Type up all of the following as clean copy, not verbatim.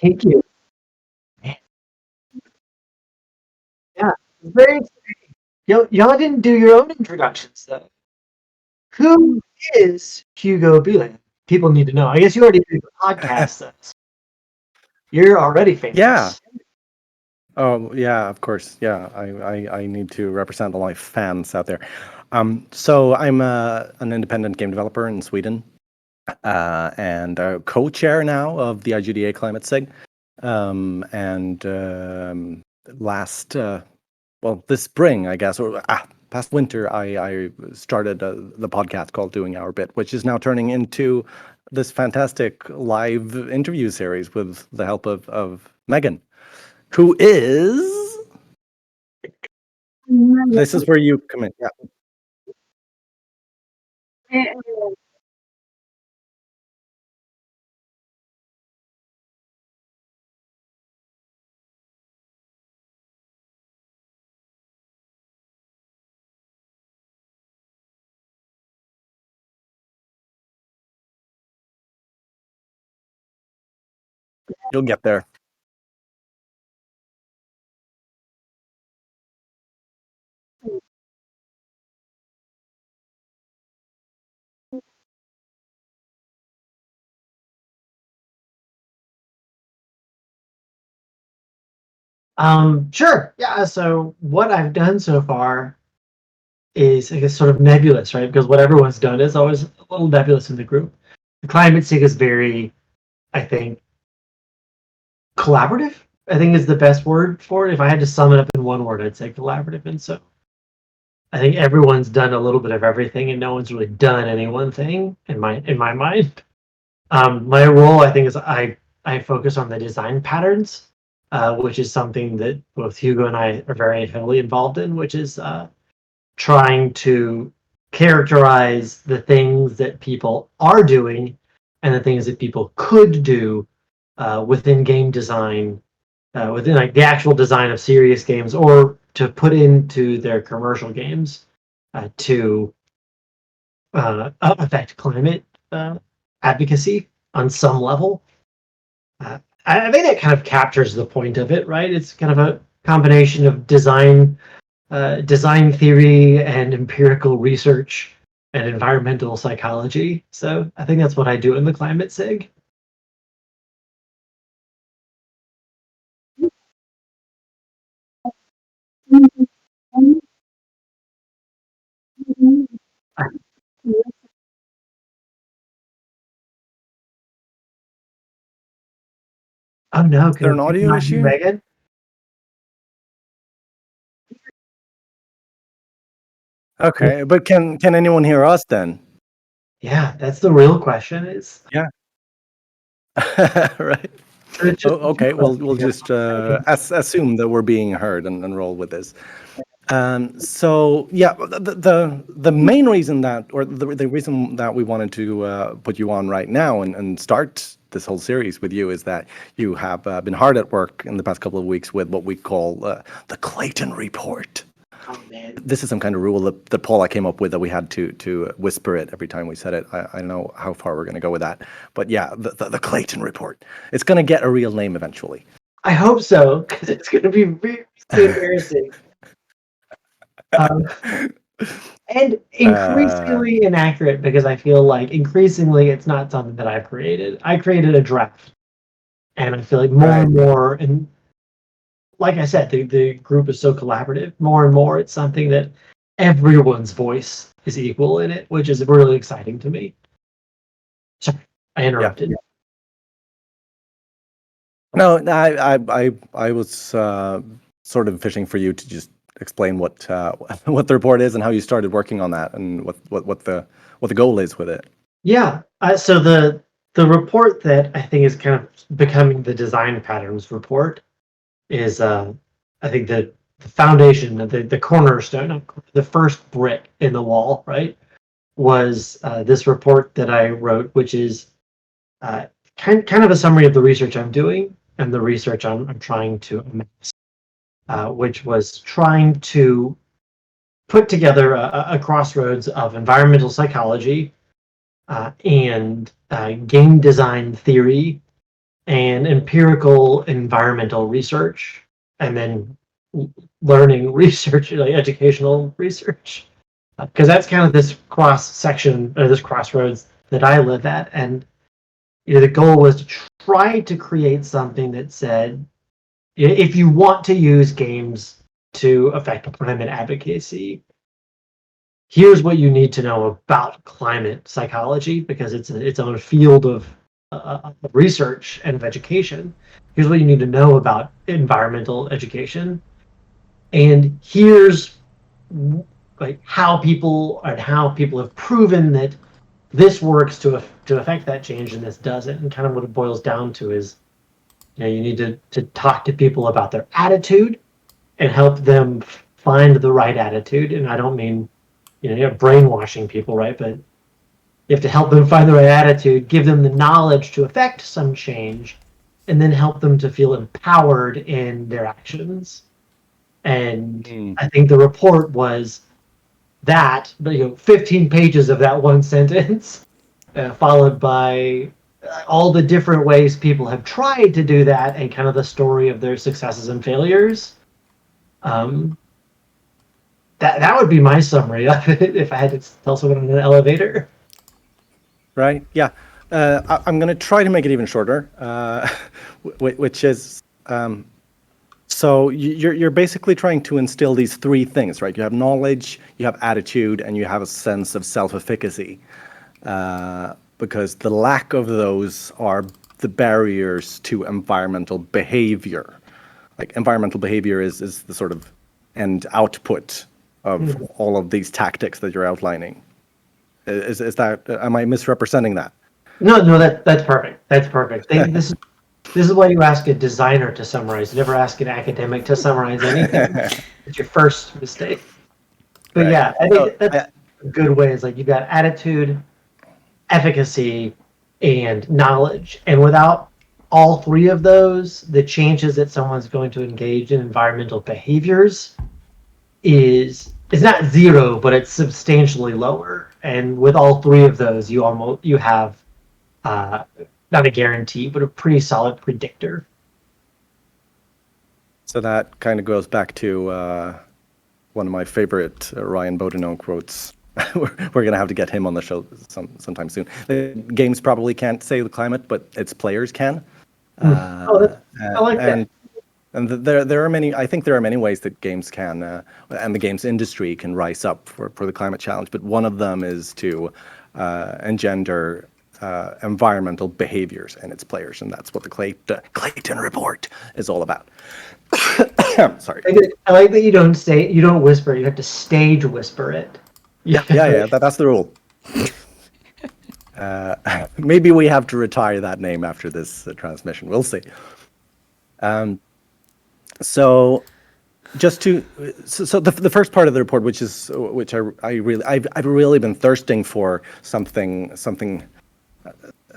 Thank you. Yeah, very exciting. Y'all didn't do your own introductions though. Who is Hugo Belan? People need to know. I guess you already did the podcast, though. You're already famous. Yeah. Oh, yeah, of course. Yeah, I need to represent all my fans out there. So I'm an independent game developer in Sweden, and co-chair now of the IGDA Climate SIG. This spring, I guess, or past winter, I started the podcast called Doing Our Bit, which is now turning into this fantastic live interview series with the help of Megan, who is... This is where you come in. Yeah. You'll get there. Sure. Yeah. So what I've done so far is, I guess, sort of nebulous, right? Because what everyone's done is always a little nebulous in the group. The Climate SIG is very, I think, collaborative. I think is the best word for it. If I had to sum it up in one word, I'd say collaborative. And so I think everyone's done a little bit of everything, and no one's really done any one thing in my mind. My role, I think, is I focus on the design patterns, which is something that both Hugo and I are very heavily involved in, which is trying to characterize the things that people are doing and the things that people could do within game design, within like the actual design of serious games, or to put into their commercial games to affect climate advocacy on some level. I think that kind of captures the point of it, right? It's kind of a combination of design theory and empirical research and environmental psychology. So I think that's what I do in the Climate SIG. Oh no, Is there an audio issue? Megan? Okay, but can anyone hear us then? Yeah, that's the real question. Is Yeah. Right. Okay. We'll just assume that we're being heard and roll with this. So yeah, the main reason that, or the reason that we wanted to put you on right now and start this whole series with you is that you have been hard at work in the past couple of weeks with what we call the Clayton Report. Oh man. This is some kind of rule that Paula came up with that we had to whisper it every time we said it. I don't know how far we're going to go with that, but yeah, the Clayton Report. It's going to get a real name eventually. I hope so, because it's going to be really embarrassing. And increasingly inaccurate, because I feel like increasingly it's not something that I've created. I created a draft, and I feel like more and more, and like I said, the group is so collaborative. More and more, it's something that everyone's voice is equal in it, which is really exciting to me. Sorry, I interrupted. Yeah. No, I was sort of fishing for you to just explain what the report is and how you started working on that and what the goal is with it. Yeah. So the report that I think is kind of becoming the design patterns report is I think that foundation, the cornerstone, the first brick in the wall, right, was this report that I wrote, which is kind of a summary of the research I'm doing and the research I'm trying to amass, which was trying to put together a crossroads of environmental psychology and game design theory and empirical environmental research, and then learning research, like educational research, because that's kind of this cross section or this crossroads that I live at. And the goal was to try to create something that said, if you want to use games to affect climate advocacy, here's what you need to know about climate psychology, because it's its own field of research and of education. Here's what you need to know about environmental education, and here's like how people have proven that this works to affect that change and this doesn't. And kind of what it boils down to is, you need to talk to people about their attitude and help them find the right attitude. And I don't mean you're brainwashing people, right? But you have to help them find the right attitude, give them the knowledge to affect some change, and then help them to feel empowered in their actions. And I think the report was that, 15 pages of that one sentence, followed by all the different ways people have tried to do that and kind of the story of their successes and failures. That would be my summary of it if I had to tell someone in an elevator. Right. Yeah. I'm going to try to make it even shorter, which is, so you're basically trying to instill these three things, right? You have knowledge, you have attitude, and you have a sense of self-efficacy, because the lack of those are the barriers to environmental behavior. Like environmental behavior is the sort of end output of all of these tactics that you're outlining. Is that, am I misrepresenting that? No, that's perfect. That's perfect. This is why you ask a designer to summarize. You never ask an academic to summarize anything. It's your first mistake. But right. Yeah, I think that's a good way. Is like you've got attitude, efficacy, and knowledge. And without all three of those, the changes that someone's going to engage in environmental behaviors is not zero, but it's substantially lower. And with all three of those, you have not a guarantee, but a pretty solid predictor. So that kind of goes back to one of my favorite Ryan Boudinot quotes. We're going to have to get him on the show sometime soon. Games probably can't save the climate, but its players can. I like that. And there are many. I think there are many ways that games can, and the games industry can rise up for the climate challenge. But one of them is to engender environmental behaviors in its players, and that's what the Clayton report is all about. Sorry. I like that you don't whisper. You have to stage whisper it. Yeah. That's the rule. Maybe we have to retire that name after this transmission. We'll see. So the first part of the report, which I've really been thirsting for something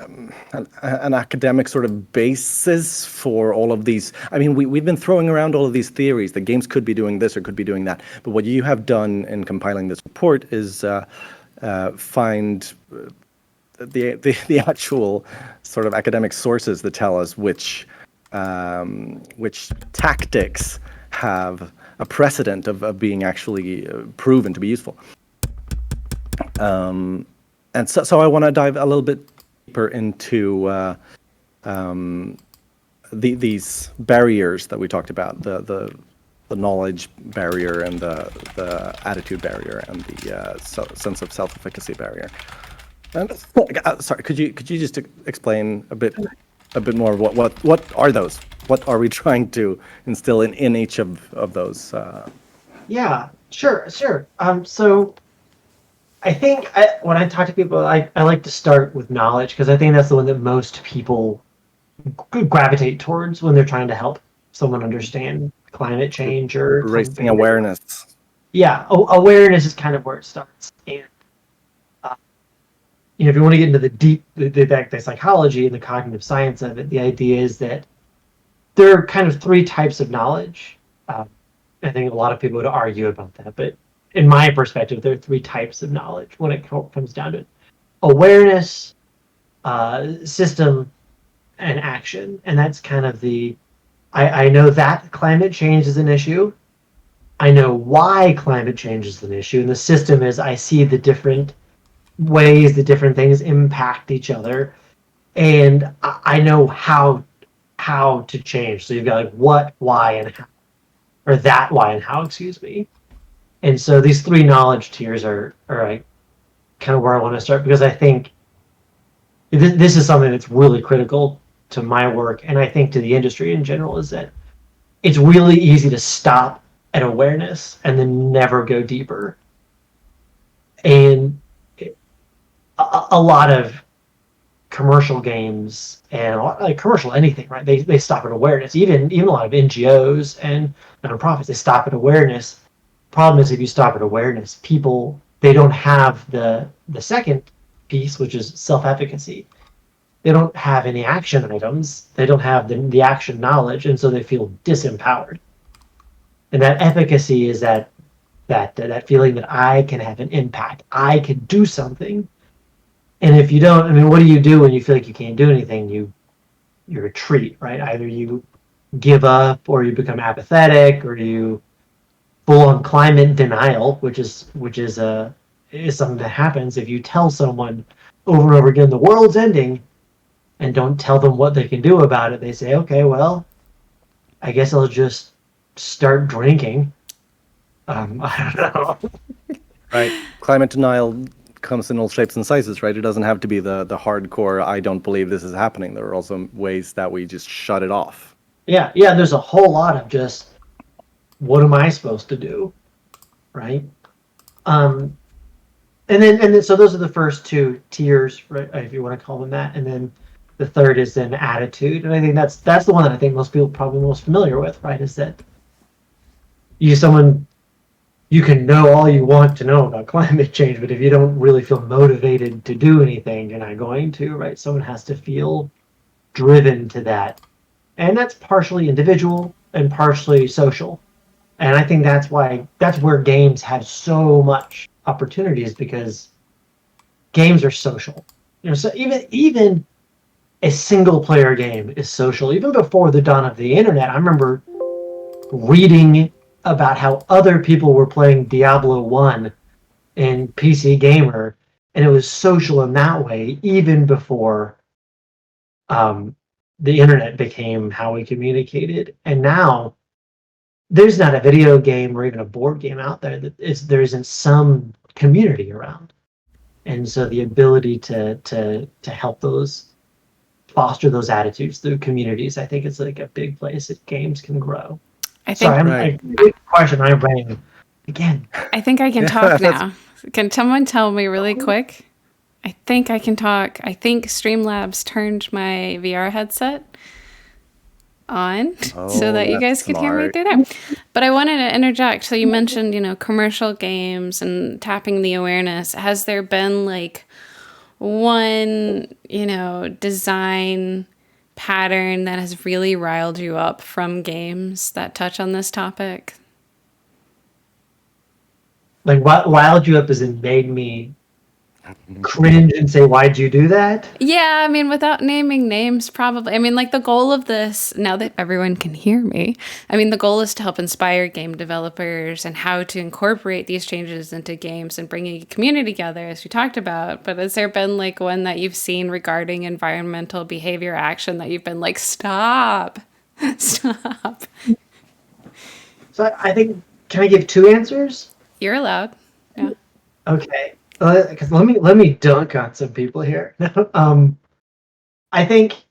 an academic sort of basis for all of these. I mean, we've been throwing around all of these theories that games could be doing this or could be doing that. But what you have done in compiling this report is find the actual sort of academic sources that tell us which tactics have a precedent of being actually proven to be useful. And so I want to dive a little bit deeper into these barriers that we talked about, the knowledge barrier and the attitude barrier and the sense of self-efficacy barrier. And sorry, could you just explain a bit more what are those? What are we trying to instill in each of those? Yeah, sure. So I think when I talk to people, I like to start with knowledge, because I think that's the one that most people gravitate towards when they're trying to help someone understand climate change or climate Raising behavior. awareness. Yeah, awareness is kind of where it starts. And if you want to get into the psychology and the cognitive science of it, the idea is that there are kind of three types of knowledge. I think a lot of people would argue about that, but in my perspective, there are three types of knowledge when it comes down to it: awareness, system, and action. And that's kind of I know that climate change is an issue. I know why climate change is an issue, and the system is I see the different ways the different things impact each other, and I know how to change. So you've got like what, why, and how, or that, why, and how. Excuse me. And so these three knowledge tiers are like kind of where I want to start, because I think this is something that's really critical to my work, and I think to the industry in general, is that it's really easy to stop at awareness and then never go deeper. And a lot of commercial games and a lot, like commercial anything, right? They stop at awareness. Even a lot of NGOs and nonprofits, they stop at awareness. Problem is, if you stop at awareness, people, they don't have the second piece, which is self-efficacy. They don't have any action items. They don't have the action knowledge, and so they feel disempowered. And that efficacy is that feeling that I can have an impact. I can do something. And if you don't, I mean, what do you do when you feel like you can't do anything? You retreat, right? Either you give up, or you become apathetic, or you full on climate denial, which is something that happens if you tell someone over and over again the world's ending and don't tell them what they can do about it. They say, okay, well, I guess I'll just start drinking. I don't know. Right. Climate denial comes in all shapes and sizes, right? It doesn't have to be the hardcore, I don't believe this is happening. There are also ways that we just shut it off. Yeah, there's a whole lot of just, what am I supposed to do? Right? And then so those are the first two tiers, right, if you want to call them that. And then the third is then attitude. And I think that's the one that I think most people probably most familiar with, right? Is that you can know all you want to know about climate change, but if you don't really feel motivated to do anything, you're not going to, right? Someone has to feel driven to that. And that's partially individual and partially social. And I think that's where games have so much opportunities, because games are social. So even a single player game is social. Even before the dawn of the internet, I remember reading about how other people were playing Diablo 1 in PC Gamer, and it was social in that way, even before the internet became how we communicated. And now there's not a video game or even a board game out there that there isn't some community around. And so the ability to help foster those attitudes through communities, I think it's like a big place that games can grow. Good question. I ran again. I think I can talk now. Can someone tell me really quick? I think I can talk. I think Streamlabs turned my VR headset on so that you guys could hear me through there. But I wanted to interject. So you mentioned, commercial games and tapping the awareness. Has there been like one, design pattern that has really riled you up from games that touch on this topic? Like, what riled you up as in made me cringe and say, why'd you do that? Yeah, I mean, without naming names, probably. I mean, like, the goal of this, now that everyone can hear me, I mean, the goal is to help inspire game developers and how to incorporate these changes into games and bringing a community together, as we talked about. But has there been, like, one that you've seen regarding environmental behavior action that you've been like, stop? Stop. So I think, can I give two answers? You're allowed. Yeah. Okay. Because let me dunk on some people here. I think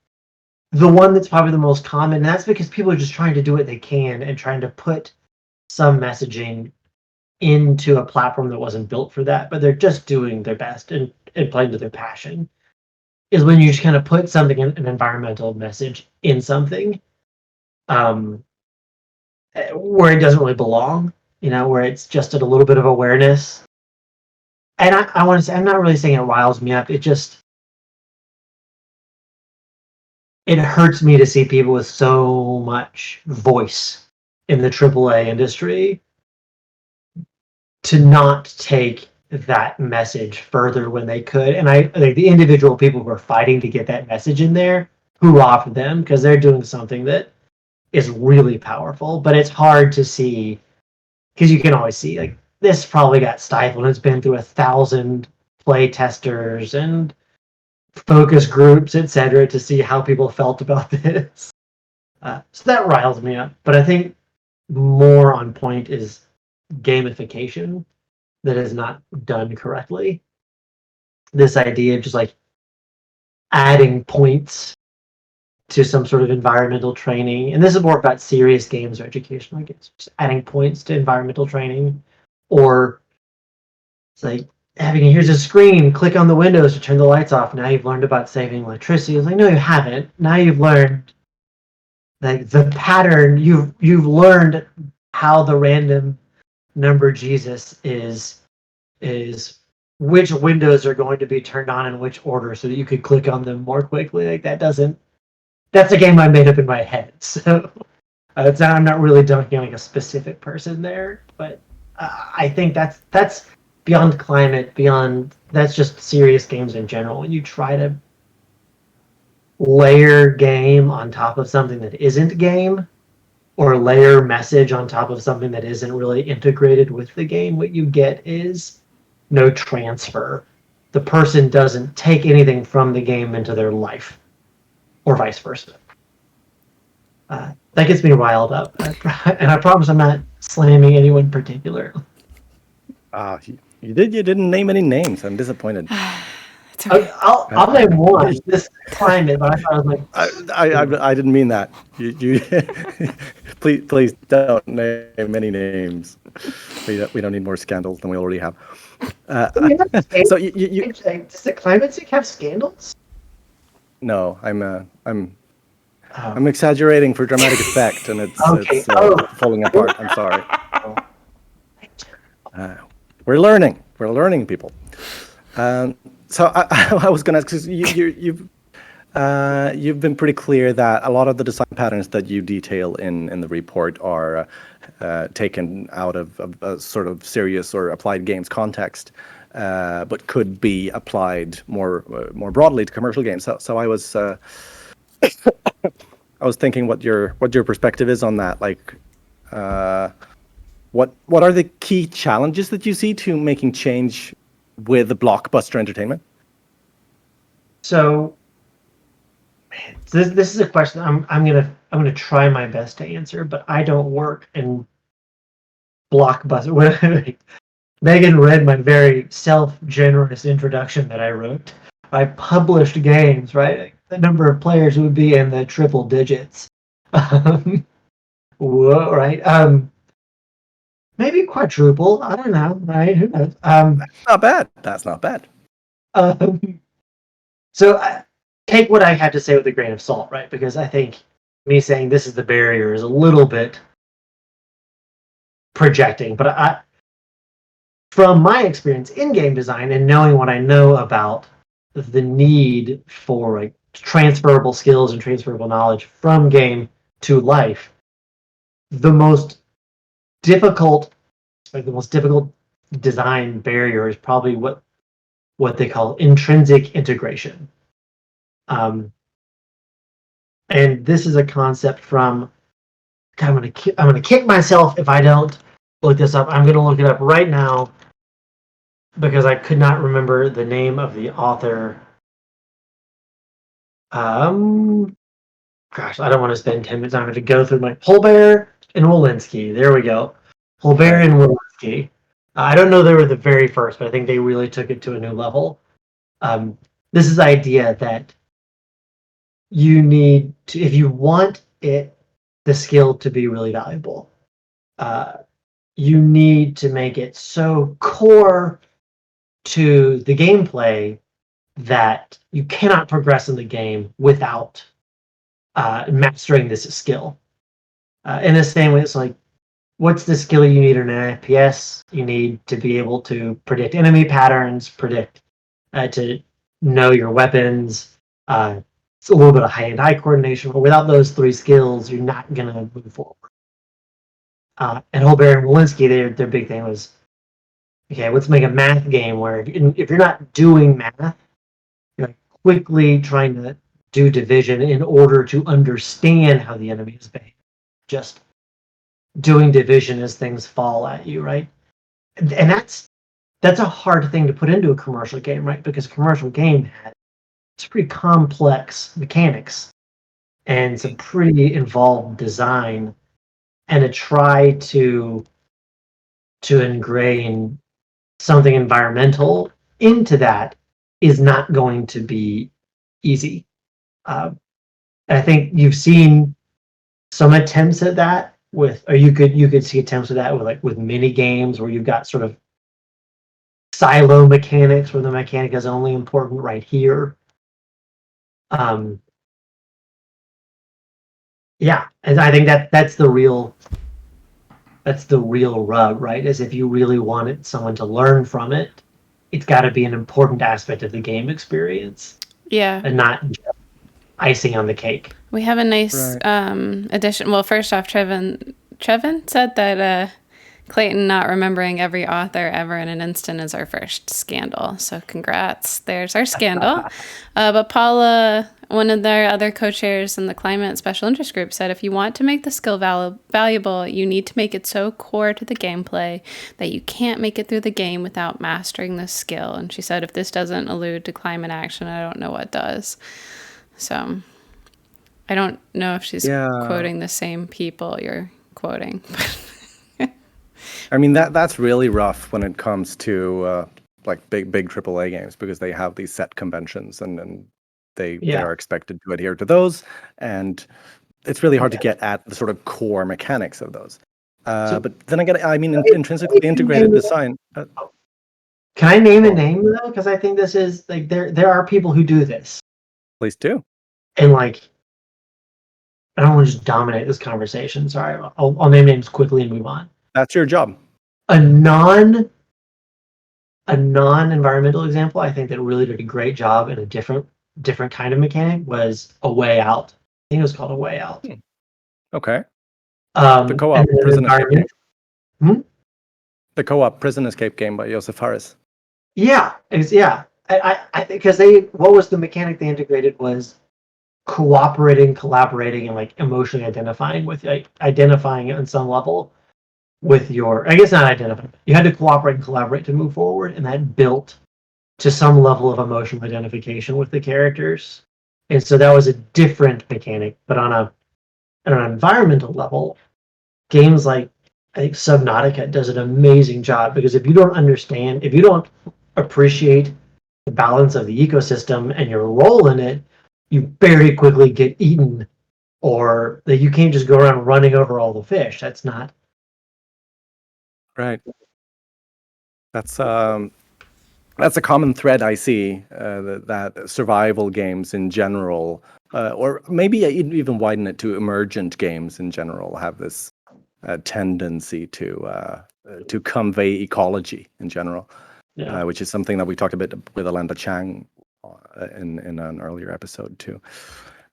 the one that's probably the most common, and that's because people are just trying to do what they can and trying to put some messaging into a platform that wasn't built for that, but they're just doing their best and playing to their passion, is when you just kind of put something, an environmental message in something. where it doesn't really belong, where it's just a little bit of awareness. And I want to say, I'm not really saying it riles me up. It hurts me to see people with so much voice in the AAA industry to not take that message further when they could. And I think the individual people who are fighting to get that message in there, hoorah for them, because they're doing something that is really powerful. But it's hard to see, because you can always see, like, this probably got stifled. It's been through 1,000 play testers and focus groups, etc., to see how people felt about this. So that riles me up. But I think more on point is gamification that is not done correctly. This idea of just like adding points to some sort of environmental training, and this is more about serious games or educational games, just adding points to environmental training, or it's like here's a screen, click on the windows to turn the lights off. Now you've learned about saving electricity. It's like, no, you haven't. Now you've learned like the pattern. You've learned how the random number Jesus is which windows are going to be turned on in which order so that you could click on them more quickly. Like that's a game I made up in my head. So I'm not really dunking like a specific person there, but I think that's beyond climate, that's just serious games in general. When you try to layer game on top of something that isn't game, or layer message on top of something that isn't really integrated with the game, what you get is no transfer. The person doesn't take anything from the game into their life, or vice versa. That gets me riled up, and I promise I'm not slamming anyone particular. You didn't name any names. I'm disappointed. Okay. I'll name one. This climate, but I thought I was like, I didn't mean that. You please don't name any names. We don't need more scandals than we already have. So you does the Climate SIG have scandals? No, I'm exaggerating for dramatic effect, and it's falling apart. I'm sorry. We're learning, people. So I was going to ask, because you've been pretty clear that a lot of the design patterns that you detail in the report are taken out of a sort of serious or applied games context, but could be applied more broadly to commercial games. So I was I was thinking what your perspective is on that. Like, what are the key challenges that you see to making change with the blockbuster entertainment? So this is a question I'm gonna try my best to answer, but I don't work in blockbuster. Megan read my very self-generous introduction that I wrote. I published games, right? The number of players would be in the triple digits. Whoa, right? Maybe quadruple. I don't know, right? Who knows? That's not bad. So take what I have to say with a grain of salt, right? Because I think me saying this is the barrier is a little bit projecting. But from my experience in game design and knowing what I know about the need for like transferable skills and transferable knowledge from game to life, the most difficult design barrier is probably what they call intrinsic integration. And this is a concept from, I'm gonna kick myself if I don't look this up. I'm gonna look it up right now because I could not remember the name of the author. Gosh, I don't want to spend 10 minutes. I'm going to go through my Holbert and Walensky. There we go. Holbert and Walensky. I don't know they were the very first, but I think they really took it to a new level. This is the idea that you need to, if you want the skill to be really valuable, you need to make it so core to the gameplay that you cannot progress in the game without mastering this skill. In the same way, it's like what's the skill you need in an FPS? You need to be able to predict enemy patterns, to know your weapons. It's a little bit of hand-eye coordination, but without those 3 skills, you're not gonna move forward. And Holberg and Walensky, their big thing was, okay, let's make a math game where if you're not doing math, you're quickly trying to do division in order to understand how the enemy is behaving. Just doing division as things fall at you, right? And that's a hard thing to put into a commercial game, right? Because a commercial game has pretty complex mechanics and some pretty involved design, and to try to ingrain something environmental into that is not going to be easy. I think you've seen some attempts at that or you could see attempts at that with mini games where you've got sort of silo mechanics where the mechanic is only important right here. Yeah, and I think that's the real rub, right? Is if you really wanted someone to learn from it, it's got to be an important aspect of the game experience. Yeah. And not just icing on the cake. We have a nice addition. Well, first off, Trevin said that Clayton not remembering every author ever in an instant is our first scandal. So congrats. There's our scandal. But Paula, one of their other co-chairs in the Climate Special Interest Group, said if you want to make the skill valuable, you need to make it so core to the gameplay that you can't make it through the game without mastering the skill. And she said if this doesn't allude to climate action, I don't know what does. So I don't know if she's quoting the same people you're quoting. I mean, that's really rough when it comes to like big AAA games, because they have these set conventions and they are expected to adhere to those, and it's really hard to get at the sort of core mechanics of those. But then again, I mean, intrinsically integrated design. Can I name a name though? Because I think this is like there are people who do this. Please do. And like, I don't want to just dominate this conversation. Sorry, I'll name names quickly and move on. That's your job. A non-environmental example, I think that really did a great job in a different kind of mechanic was A Way Out. I think it was called A Way Out. Okay. The co-op prison escape game. The co-op prison escape game by Joseph Harris. Yeah, I think because what was the mechanic they integrated was cooperating, collaborating, and like emotionally identifying on some level with I guess not identifying. You had to cooperate and collaborate to move forward, and that built to some level of emotional identification with the characters. And so that was a different mechanic, but on an environmental level, games like I think Subnautica does an amazing job, because if you don't appreciate the balance of the ecosystem and your role in it, you very quickly get eaten, or that you can't just go around running over all the fish. That's not right. That's a common thread I see, that survival games in general, or maybe even widen it to emergent games in general, have this tendency to convey ecology in general, which is something that we talked a bit with Alanda Chang in an earlier episode too.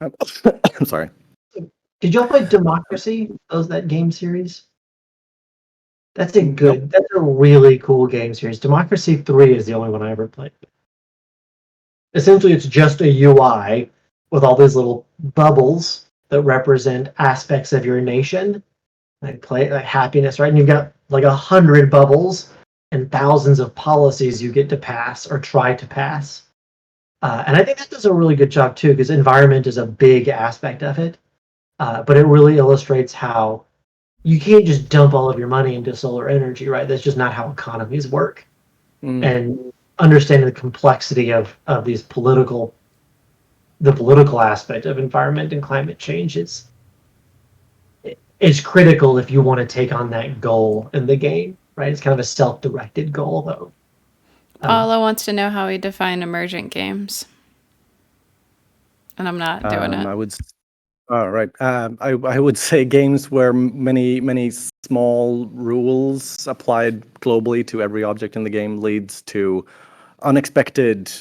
I'm sorry. Did y'all play Democracy? That game series? That's a really cool game series. Democracy 3 is the only one I ever played. Essentially, it's just a UI with all these little bubbles that represent aspects of your nation. Like happiness, right? And you've got like 100 bubbles and thousands of policies you get to pass or try to pass. And I think that does a really good job too, because environment is a big aspect of it. But it really illustrates how you can't just dump all of your money into solar energy, right? That's just not how economies work. And understanding the complexity of the political aspect of environment and climate change is critical if you want to take on that goal in the game, right? It's kind of a self-directed goal, though. Paula wants to know how we define emergent games. And I'm not doing it. All right. I would say games where many small rules applied globally to every object in the game leads to unexpected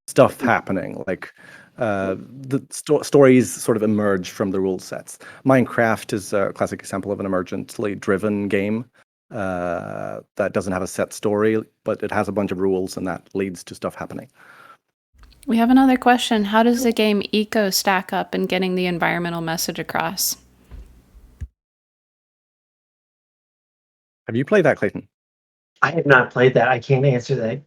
stuff happening. Like the stories sort of emerge from the rule sets. Minecraft is a classic example of an emergently driven game that doesn't have a set story, but it has a bunch of rules, and that leads to stuff happening. We have another question. How does the game Eco stack up in getting the environmental message across? Have you played that, Clayton? I have not played that. I can't answer that.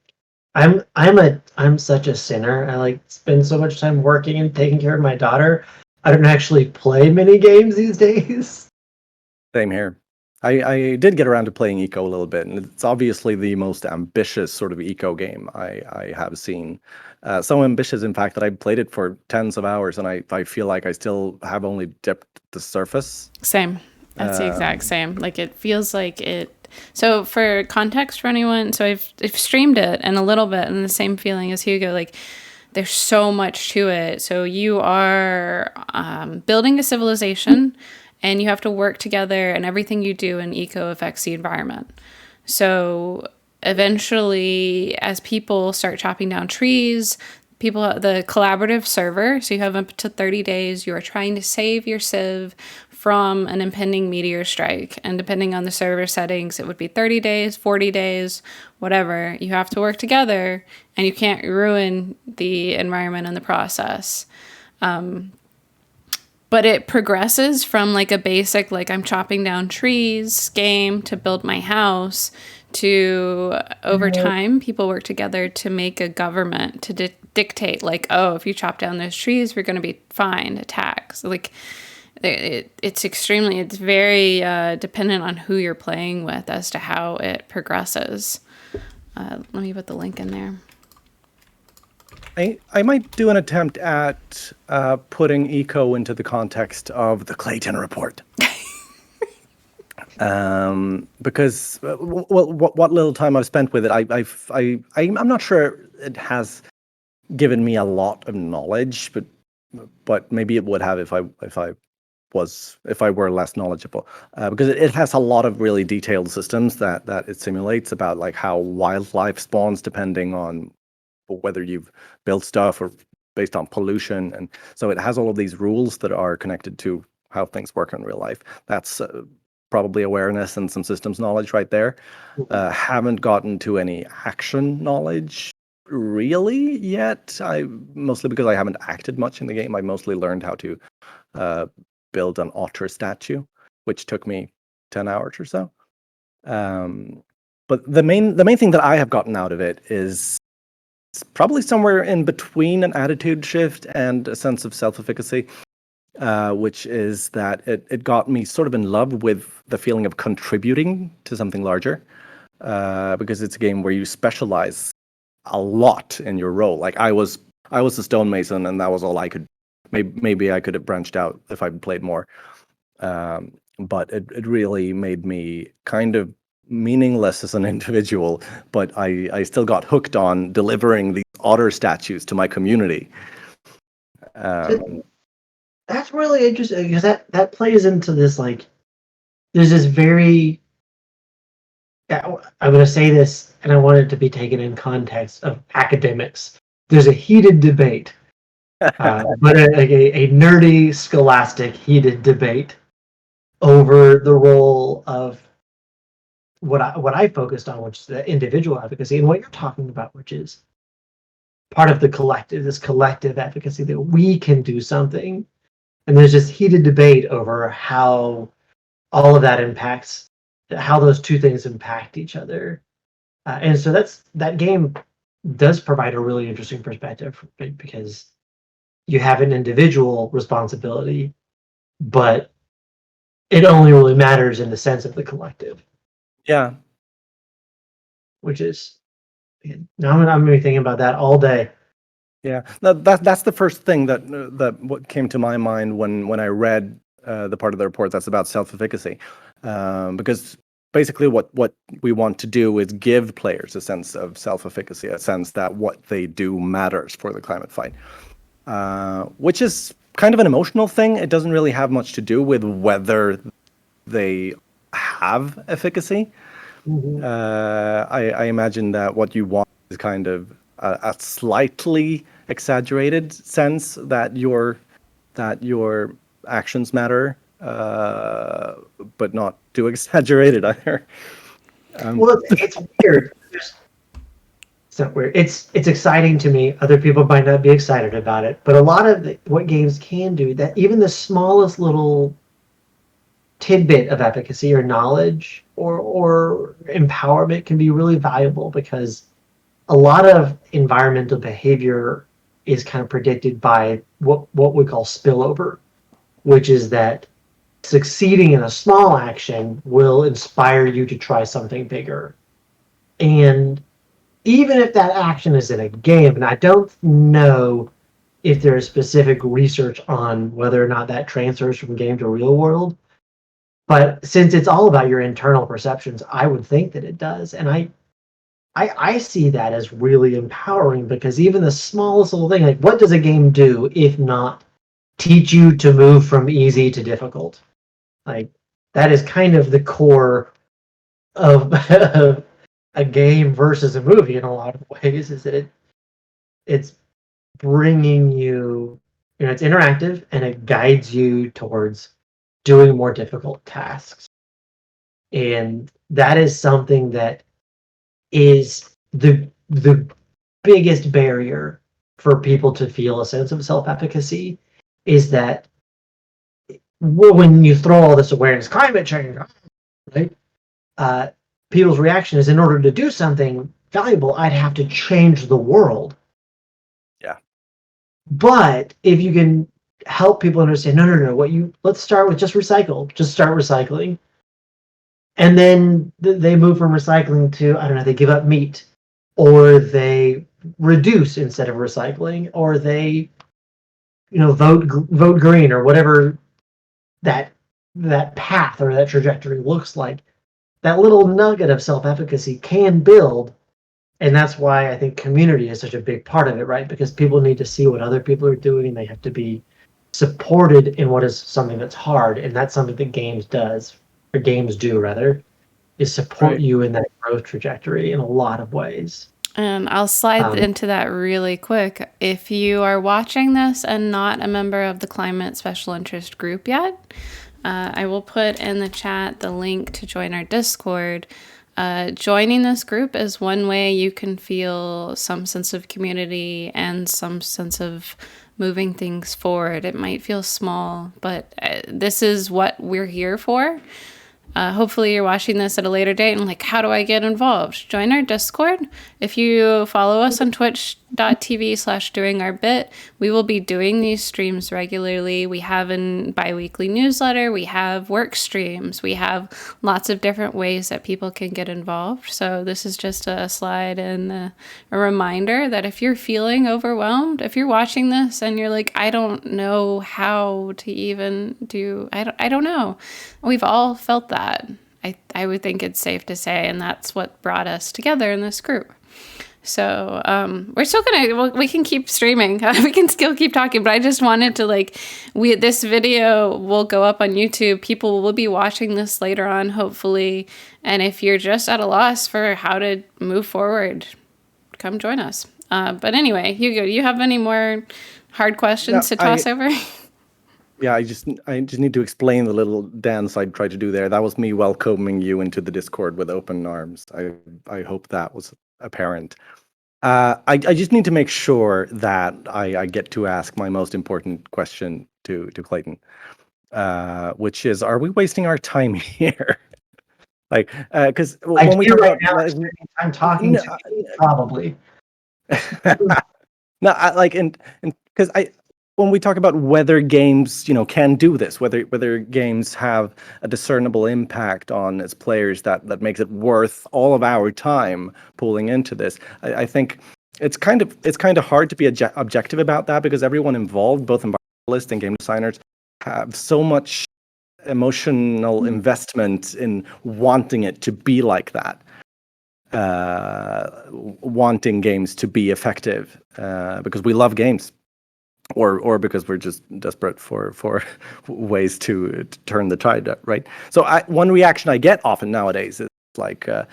I'm such a sinner. I like spend so much time working and taking care of my daughter. I don't actually play many games these days. Same here. I did get around to playing Eco a little bit, and it's obviously the most ambitious sort of Eco game I have seen. So ambitious, in fact, that I played it for tens of hours, and I feel like I still have only dipped the surface. Same. That's the exact same. Like it feels like it. So for context for anyone, so I've streamed it and a little bit, and the same feeling as Hugo. Like there's so much to it. So you are building a civilization, and you have to work together, and everything you do in Eco affects the environment. So eventually, as people start chopping down trees, the collaborative server, so you have up to 30 days, you are trying to save your civ from an impending meteor strike. And depending on the server settings, it would be 30 days, 40 days, whatever. You have to work together, and you can't ruin the environment in the process. But it progresses from like a basic, like I'm chopping down trees game to build my house to over time, people work together to make a government to dictate like, oh, if you chop down those trees, we're going to be fined, attacks. Like it's very dependent on who you're playing with as to how it progresses. Let me put the link in there. I might do an attempt at putting Eco into the context of the Clayton Report. Because what little time I've spent with it, I'm not sure it has given me a lot of knowledge, but maybe it would have if I were less knowledgeable, because it has a lot of really detailed systems that it simulates about like how wildlife spawns depending on whether you've built stuff or based on pollution, and so it has all of these rules that are connected to how things work in real life. That's probably awareness and some systems knowledge right there. Haven't gotten to any action knowledge really yet. Mostly because I haven't acted much in the game. I mostly learned how to build an otter statue, which took me 10 hours or so. But the main thing that I have gotten out of it is probably somewhere in between an attitude shift and a sense of self-efficacy, which is that it got me sort of in love with the feeling of contributing to something larger, because it's a game where you specialize a lot in your role. Like I was a stonemason, and that was all I could. Maybe I could have branched out if I'd played more, but it really made me kind of meaningless as an individual, but I still got hooked on delivering these otter statues to my community. That's really interesting, because that plays into this, like, there's this very, I'm going to say this, and I want it to be taken in context of academics. There's a heated debate, but a nerdy, scholastic, heated debate over the role of what I focused on, which is the individual advocacy, and what you're talking about, which is part of the collective, this collective advocacy that we can do something. And there's this heated debate over how all of that impacts, how those two things impact each other. And so that game does provide a really interesting perspective, because you have an individual responsibility, but it only really matters in the sense of the collective. Yeah. Which is, now I'm going to be thinking about that all day. Yeah, that's the first thing that what came to my mind when I read the part of the report that's about self-efficacy, because basically what we want to do is give players a sense of self-efficacy, a sense that what they do matters for the climate fight, which is kind of an emotional thing. It doesn't really have much to do with whether they have efficacy. I imagine that what you want is kind of a slightly exaggerated sense that your actions matter, but not too exaggerated either. Well, it's weird. It's not weird. It's exciting to me. Other people might not be excited about it, but a lot of what games can do, that even the smallest little tidbit of efficacy or knowledge or empowerment can be really valuable, because a lot of environmental behavior is kind of predicted by what we call spillover, which is that succeeding in a small action will inspire you to try something bigger. And even if that action is in a game, and I don't know if there is specific research on whether or not that transfers from game to real world, but since it's all about your internal perceptions, I would think that it does. And I see that as really empowering, because even the smallest little thing, like, what does a game do if not teach you to move from easy to difficult? Like, that is kind of the core of a game versus a movie in a lot of ways, is that it's bringing you, it's interactive and it guides you towards doing more difficult tasks. And that is something that is the biggest barrier for people to feel a sense of self-efficacy, is that when you throw all this awareness, climate change, right? People's reaction is, in order to do something valuable, I'd have to change the world. Yeah. But if you can help people understand, no, let's start with just recycle. Just start recycling. And then they move from recycling to, I don't know, they give up meat, or they reduce instead of recycling, or they, vote green, or whatever that path or that trajectory looks like. That little nugget of self-efficacy can build. And that's why I think community is such a big part of it, right? Because people need to see what other people are doing, and they have to be supported in what is something that's hard. And that's something that games do, is support Right. you in that growth trajectory in a lot of ways. And I'll slide into that really quick. If you are watching this and not a member of the Climate Special Interest Group yet, I will put in the chat the link to join our Discord. Joining this group is one way you can feel some sense of community and some sense of moving things forward. It might feel small, but this is what we're here for. Hopefully you're watching this at a later date and like, how do I get involved? Join our Discord. If you follow us on twitch.tv/doingourbit, we will be doing these streams regularly. We have a bi-weekly newsletter. We have work streams. We have lots of different ways that people can get involved. So this is just a slide and a reminder that if you're feeling overwhelmed, if you're watching this and you're like, I don't know how to even do, I don't know. We've all felt that. I would think it's safe to say, and that's what brought us together in this group. So we're still we can keep streaming. We can still keep talking, but I just wanted to this video will go up on YouTube. People will be watching this later on, hopefully. And if you're just at a loss for how to move forward, come join us. But anyway, Hugo, do you have any more hard questions to toss over? Yeah, I just need to explain the little dance I tried to do there. That was me welcoming you into the Discord with open arms. I hope that was apparent. I just need to make sure that I get to ask my most important question to Clayton, which is, are we wasting our time here? Because when we talk about, I'm talking to you, probably. No, because when we talk about whether games, can do this, whether games have a discernible impact on its players that makes it worth all of our time pulling into this, I think it's kind of hard to be objective about that, because everyone involved, both environmentalists and game designers, have so much emotional investment in wanting it to be like that. Wanting games to be effective, because we love games. or because we're just desperate for ways to turn the tide, right? So one reaction I get often nowadays is like, sorry,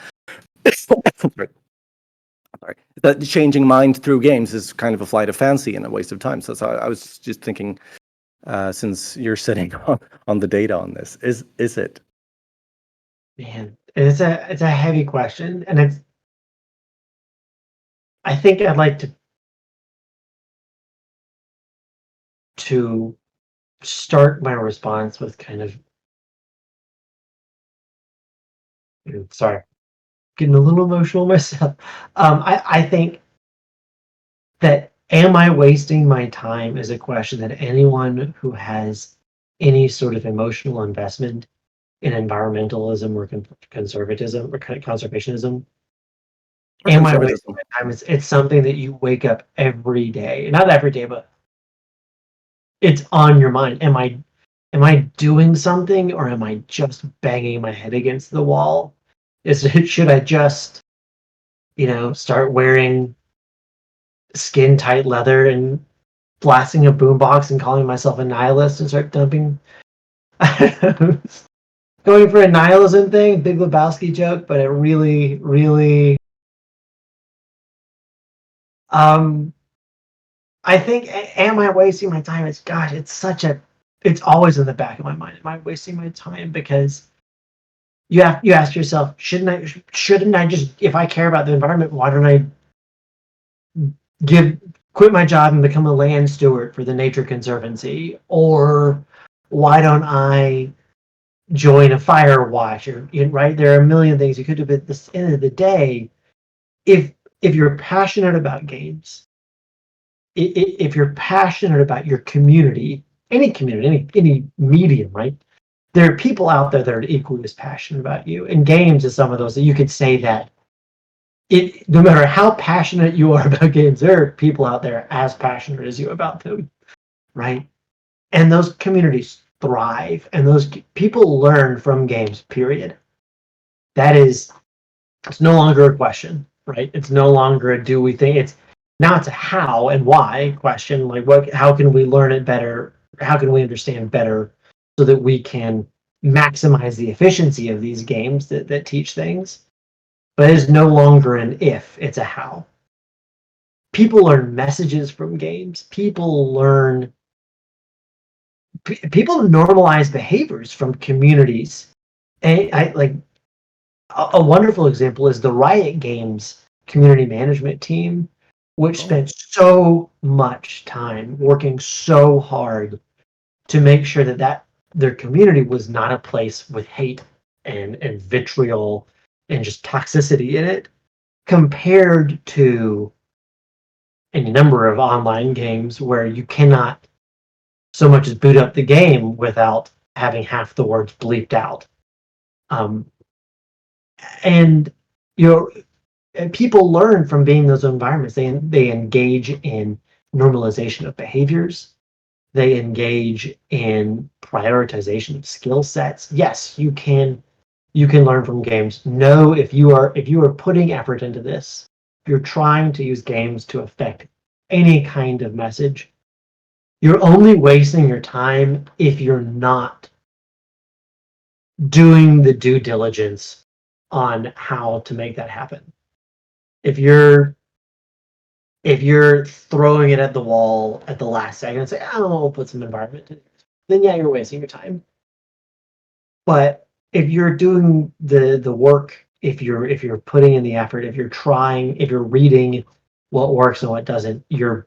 that changing mind through games is kind of a flight of fancy and a waste of time. So I was just thinking, since you're sitting on the data on this, is it? Man, it's a heavy question, and I think I'd like to start my response with kind of, sorry, getting a little emotional myself. I think that, am I wasting my time, is a question that anyone who has any sort of emotional investment in environmentalism or conservatism or conservationism, Or am I conservatism? wasting my time? It's something that you wake up every day, not every day, but it's on your mind. Am I doing something, or am I just banging my head against the wall? Should I just, start wearing skin tight leather and blasting a boombox and calling myself a nihilist and start dumping? Going for a nihilism thing, Big Lebowski joke, but it really, really. I think, am I wasting my time? It's always in the back of my mind. Am I wasting my time? Because you ask yourself, shouldn't I just, if I care about the environment, why don't I quit my job and become a land steward for the Nature Conservancy? Or why don't I join a fire watch? Or, right, there are a million things you could do, but at the end of the day, if you're passionate about games, if you're passionate about your community, any medium, right? There are people out there that are equally as passionate about you. And games is some of those that you could say that no matter how passionate you are about games, there are people out there as passionate as you about them, right? And those communities thrive, and those people learn from games, period. It's no longer a question, right? It's no longer a do we think, now it's a how and why question. Like, how can we learn it better? How can we understand better so that we can maximize the efficiency of these games that teach things? But it's no longer an if, it's a how. People learn messages from games. People normalize behaviors from communities. And a wonderful example is the Riot Games community management team, which spent so much time working so hard to make sure that their community was not a place with hate and vitriol and just toxicity in it, compared to any number of online games where you cannot so much as boot up the game without having half the words bleeped out. And people learn from being in those environments. They engage in normalization of behaviors. They engage in prioritization of skill sets. Yes, you can learn from games. No, if you are putting effort into this, if you're trying to use games to affect any kind of message, you're only wasting your time if you're not doing the due diligence on how to make that happen. If you're throwing it at the wall at the last second and say, "Oh, we'll put some environment in," then yeah, you're wasting your time. But if you're doing the work, if you're putting in the effort, if you're reading what works and what doesn't, you're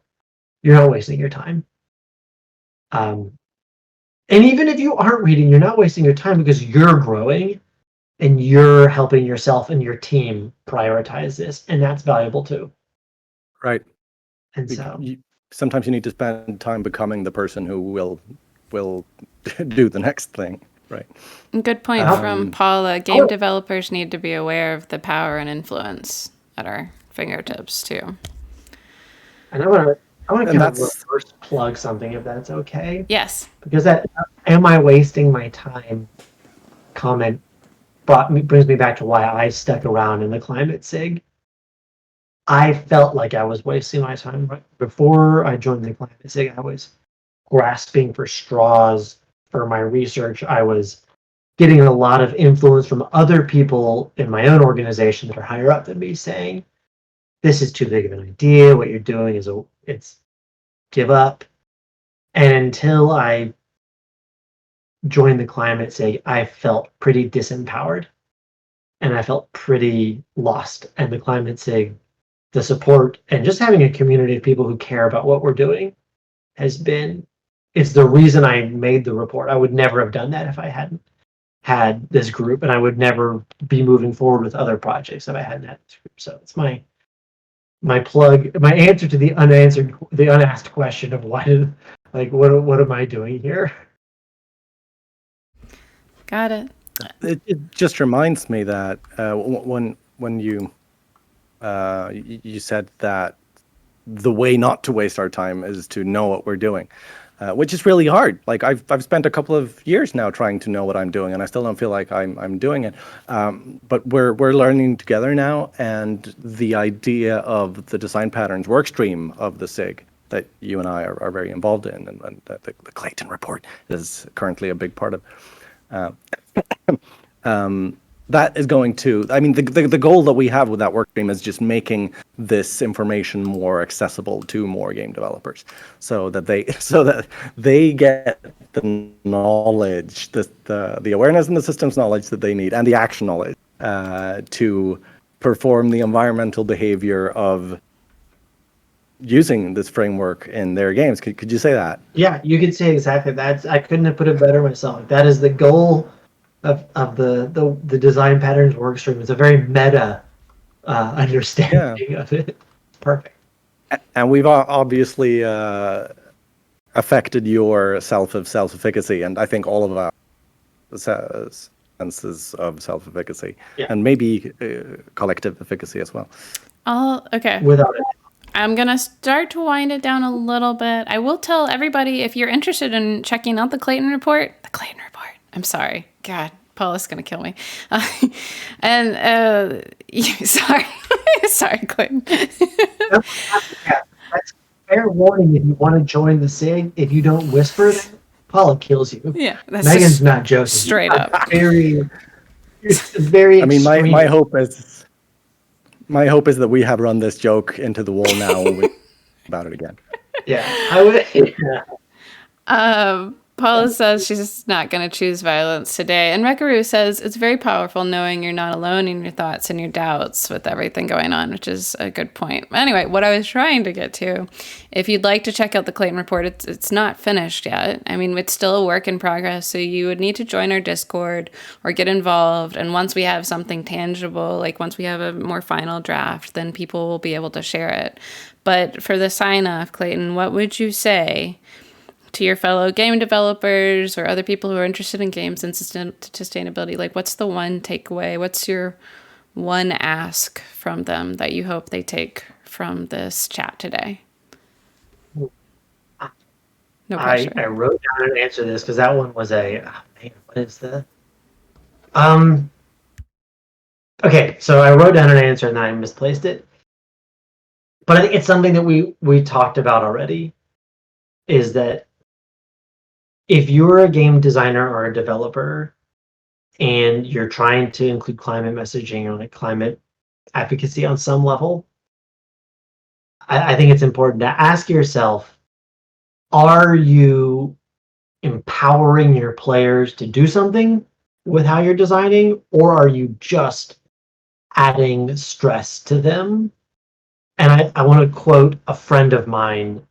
not wasting your time. And even if you aren't reading, you're not wasting your time, because you're growing and you're helping yourself and your team prioritize this, and that's valuable too. Right. And so sometimes you need to spend time becoming the person who will do the next thing. Right. Good point from Paula. Game developers need to be aware of the power and influence at our fingertips too. And I want to kind of reverse plug something, if that's okay. Yes. Because that "am I wasting my time" comment brings me back to why I stuck around in the Climate SIG. I felt like I was wasting my time. Right before I joined the Climate SIG, I was grasping for straws for my research. I was getting a lot of influence from other people in my own organization that are higher up than me saying, this is too big of an idea. What you're doing is it's give up. And until I joined the Climate SIG, I felt pretty disempowered and I felt pretty lost. And the Climate SIG, the support and just having a community of people who care about what we're doing it's the reason I made the report. I would never have done that if I hadn't had this group, and I would never be moving forward with other projects if I hadn't had this group. So it's my plug, my answer to the unasked question of what am I doing here? Got it. It just reminds me that when you said that the way not to waste our time is to know what we're doing, which is really hard. Like I've spent a couple of years now trying to know what I'm doing, and I still don't feel like I'm doing it. But we're learning together now, and the idea of the design patterns work stream of the SIG that you and I are very involved in, and the Clayton report is currently a big part of. That is going to, I mean, the goal that we have with that work stream is just making this information more accessible to more game developers, so that they get the knowledge, the awareness and the systems knowledge that they need, and the action knowledge to perform the environmental behavior of using this framework in their games. Could you say that? Yeah, you could say exactly that. I couldn't have put it better myself. That is the goal of the design patterns workstream. It's a very meta understanding of it. Perfect. And we've obviously affected your self-efficacy, and I think all of our senses of self-efficacy, and maybe collective efficacy as well. Okay. Without it. I'm going to start to wind it down a little bit. I will tell everybody, if you're interested in checking out the Clayton report, I'm sorry. God, Paula's going to kill me. Sorry. Sorry, Clayton. That's fair warning if you want to join the SIG. If you don't whisper that, Paula kills you. Yeah. That's Megan's not joking. Straight up. It's very I mean, extreme. my hope is that we have run this joke into the wall now and we about it again. Yeah, I would. Yeah. Paula says she's not going to choose violence today. And Rekaru says it's very powerful knowing you're not alone in your thoughts and your doubts with everything going on, which is a good point. Anyway, what I was trying to get to, if you'd like to check out the Clayton report, it's not finished yet. I mean, it's still a work in progress. So you would need to join our Discord or get involved. And once we have something tangible, like once we have a more final draft, then people will be able to share it. But for the sign off, Clayton, what would you say to your fellow game developers or other people who are interested in games and sustainability? Like, what's the one takeaway? What's your one ask from them that you hope they take from this chat today? No pressure. I wrote down an answer to this because that one was what is the okay, so I wrote down an answer and then I misplaced it, but I think it's something that we talked about already, is that if you're a game designer or a developer and you're trying to include climate messaging or like climate advocacy on some level, I think it's important to ask yourself, are you empowering your players to do something with how you're designing, or are you just adding stress to them? And I want to quote a friend of mine,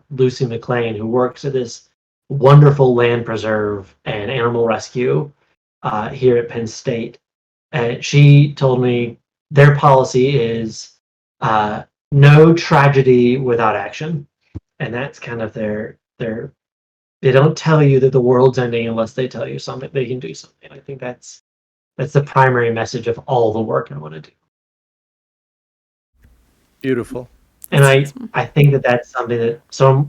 Lucy McLean, who works at this wonderful land preserve and animal rescue here at Penn State. And she told me their policy is no tragedy without action. And that's kind of their they don't tell you that the world's ending unless they tell you something they can do something. I think that's the primary message of all the work I want to do. Beautiful. And I think that's something that, so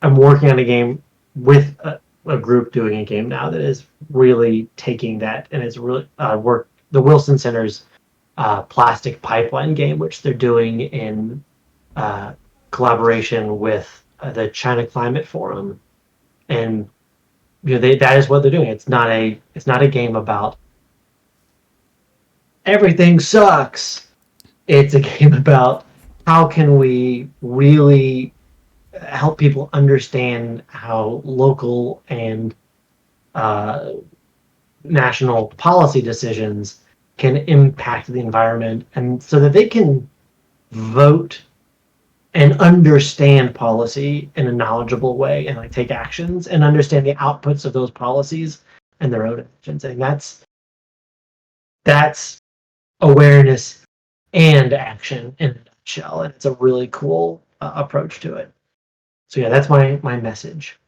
I'm working on a game with a group doing a game now that is really taking that, and it's really the Wilson Center's plastic pipeline game, which they're doing in collaboration with the China Climate Forum, and that is what they're doing. It's not a game about everything sucks. It's a game about how can we really help people understand how local and national policy decisions can impact the environment, and so that they can vote and understand policy in a knowledgeable way and like take actions and understand the outputs of those policies and their own actions. And that's awareness and action in a nutshell, and it's a really cool approach to it. So yeah, that's my message.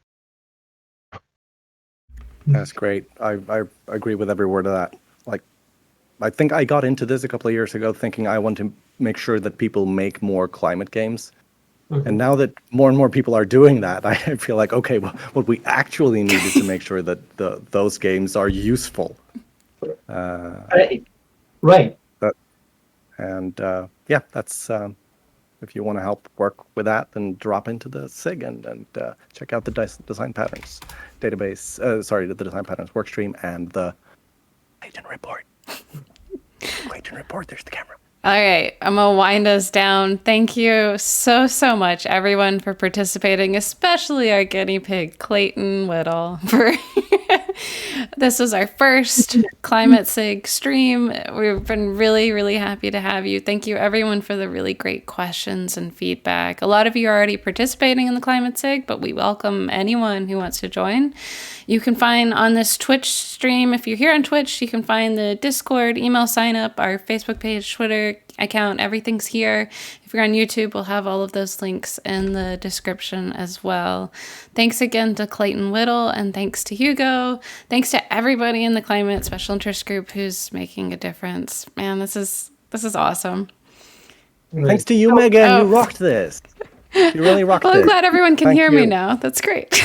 That's great. I agree with every word of that. Like, I think I got into this a couple of years ago thinking I want to make sure that people make more climate games. Mm-hmm. And now that more and more people are doing that, I feel like, okay, well, what we actually need is to make sure that those games are useful. Right. Yeah, that's if you want to help work with that, then drop into the SIG and check out the design patterns database. The design patterns workstream and the Clayton report. Clayton report. There's the camera. All right, I'm going to wind us down. Thank you so much, everyone, for participating, especially our guinea pig, Clayton Whittle. This was our first Climate SIG stream. We've been really happy to have you. Thank you, everyone, for the really great questions and feedback. A lot of you are already participating in the Climate SIG, but we welcome anyone who wants to join. You can find on this Twitch stream, if you're here on Twitch, you can find the Discord, email sign up, our Facebook page, Twitter account, everything's here. If you're on YouTube, we'll have all of those links in the description as well. Thanks again to Clayton Whittle, and thanks to Hugo. Thanks to everybody in the Climate Special Interest Group who's making a difference. Man, this is awesome. Thanks to you, Megan. You rocked this. You really rocked Well, this. I'm glad everyone can hear me you. now. That's great.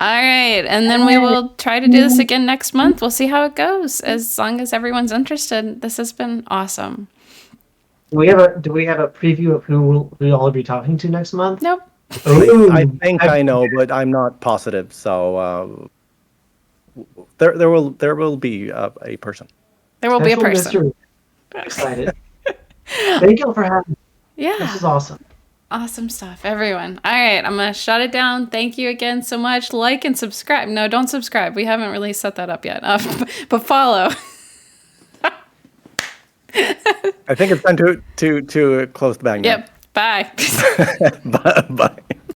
All right, and then we will try to do this again next month. We'll see how it goes. As long as everyone's interested, this has been awesome. Do we have a preview of who we'll all be talking to next month? Nope. I think I know, but I'm not positive. So there will be a person. There will be a Special person. mystery. Excited. Thank you for having me. Yeah. This is awesome. Awesome stuff, everyone. All right, I'm going to shut it down. Thank you again so much. Like and subscribe. No, don't subscribe. We haven't really set that up yet. But follow. I think it's time to close the bag now. Yep. Bye. Bye.